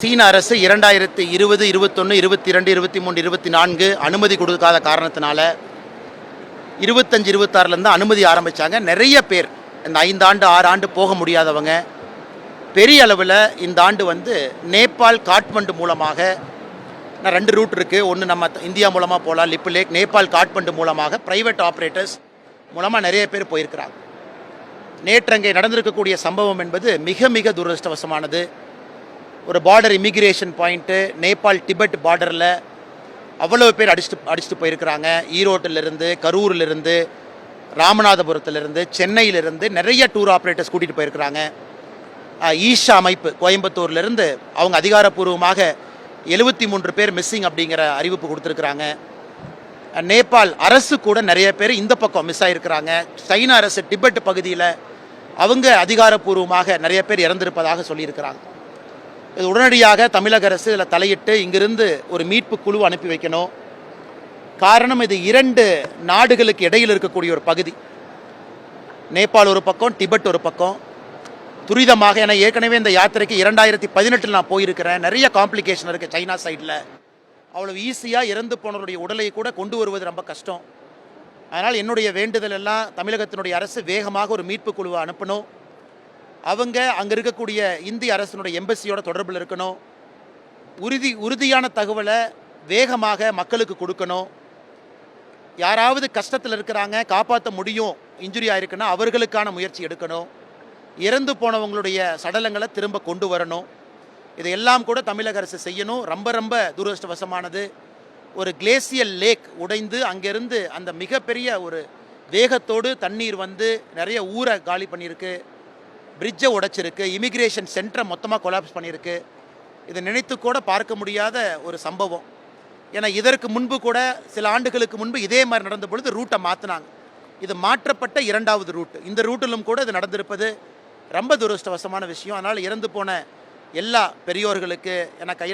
சீன அரசு 2020, 21, 22, 23, 24 அனுமதி கொடுக்காத காரணத்தினால 25, 26லேருந்து அனுமதி ஆரம்பித்தாங்க. நிறைய பேர் இந்த 5 ஆண்டு 6 ஆண்டு போக முடியாதவங்க பெரிய அளவில் இந்த ஆண்டு நேபாள் காட்மண்டு மூலமாக 2 ரூட் இருக்குது. ஒன்று நம்ம இந்தியா மூலமாக போகலாம், லிப்பு லேக். நேபாள் காட்மண்டு மூலமாக ப்ரைவேட் ஆப்ரேட்டர்ஸ் மூலமாக நிறைய பேர் போயிருக்கிறாங்க. நேற்று அங்கே நடந்திருக்கக்கூடிய சம்பவம் என்பது மிக மிக துரதிருஷ்டவசமானது. ஒரு border immigration point, Nepal Tibet பார்டரில் அவ்வளோ பேர் அடிச்சுட்டு போயிருக்கிறாங்க. ஈரோட்டிலிருந்து, கரூரிலிருந்து, ராமநாதபுரத்திலிருந்து, சென்னையிலிருந்து நிறைய டூர் ஆப்ரேட்டர்ஸ் கூட்டிகிட்டு போயிருக்கிறாங்க. ஈஷா அமைப்பு கோயம்புத்தூர்லேருந்து அவங்க அதிகாரப்பூர்வமாக 73 பேர் மிஸ்ஸிங் அப்படிங்கிற அறிவிப்பு கொடுத்துருக்குறாங்க. நேபாள் அரசு கூட நிறைய பேர் இந்த பக்கம் மிஸ் ஆகிருக்கிறாங்க. சைனா அரசு டிபெட் பகுதியில் அவங்க அதிகாரப்பூர்வமாக நிறைய பேர் இறந்திருப்பதாக சொல்லியிருக்கிறாங்க. இது உடனடியாக தமிழக அரசு இதில் தலையிட்டு இங்கிருந்து ஒரு மீட்பு குழு அனுப்பி வைக்கணும். காரணம், இது 2 நாடுகளுக்கு இடையில் இருக்கக்கூடிய ஒரு பகுதி. நேபாள் ஒரு பக்கம், டிபெட் ஒரு பக்கம். துரிதமாக, ஏன்னா ஏற்கனவே இந்த யாத்திரைக்கு 2018 நான் போயிருக்கிறேன். நிறைய காம்ப்ளிகேஷன் இருக்குது சைனா சைடில். அவ்வளோ ஈஸியாக இறந்து போனவருடைய உடலை கூட கொண்டு வருவது ரொம்ப கஷ்டம். அதனால் என்னுடைய வேண்டுதல் எல்லாம் தமிழகத்தினுடைய அரசு வேகமாக ஒரு மீட்பு குழுவை அனுப்பணும். அவங்க அங்கே இருக்கக்கூடிய இந்திய அரசினுடைய எம்பசியோட தொடர்பில் இருக்கணும். உறுதியான தகவலை வேகமாக மக்களுக்கு கொடுக்கணும். யாராவது கஷ்டத்தில் இருக்கிறாங்க, காப்பாற்ற முடியும், இன்ஜுரி ஆயிருக்குன்னா அவர்களுக்கான முயற்சி எடுக்கணும். இறந்து போனவங்களுடைய சடலங்களை திரும்ப கொண்டு வரணும். இதையெல்லாம் கூட தமிழக அரசு செய்யணும். ரொம்ப ரொம்ப துரதிருஷ்டவசமானது. ஒரு கிளேசியல் லேக் உடைந்து அங்கேருந்து அந்த மிகப்பெரிய ஒரு வேகத்தோடு தண்ணீர் நிறைய ஊரை காலி பண்ணியிருக்கு, பிரிட்ஜை உடைச்சிருக்கு, இமிக்ரேஷன் சென்டரை மொத்தமாக கொலாப்ஸ் பண்ணியிருக்கு. இதை நினைத்து கூட பார்க்க முடியாத ஒரு சம்பவம். ஏன்னா இதற்கு முன்பு கூட சில ஆண்டுகளுக்கு முன்பு இதே மாதிரி நடந்த பொழுது ரூட்டை மாற்றினாங்க. இது மாற்றப்பட்ட 2வது ரூட். இந்த ரூட்டிலும் கூட இது நடந்திருப்பது ரொம்ப துரதிருஷ்டவசமான விஷயம். அதனால் இறந்து போன எல்லா பெரியோர்களுக்கு, ஏன்னா கையில்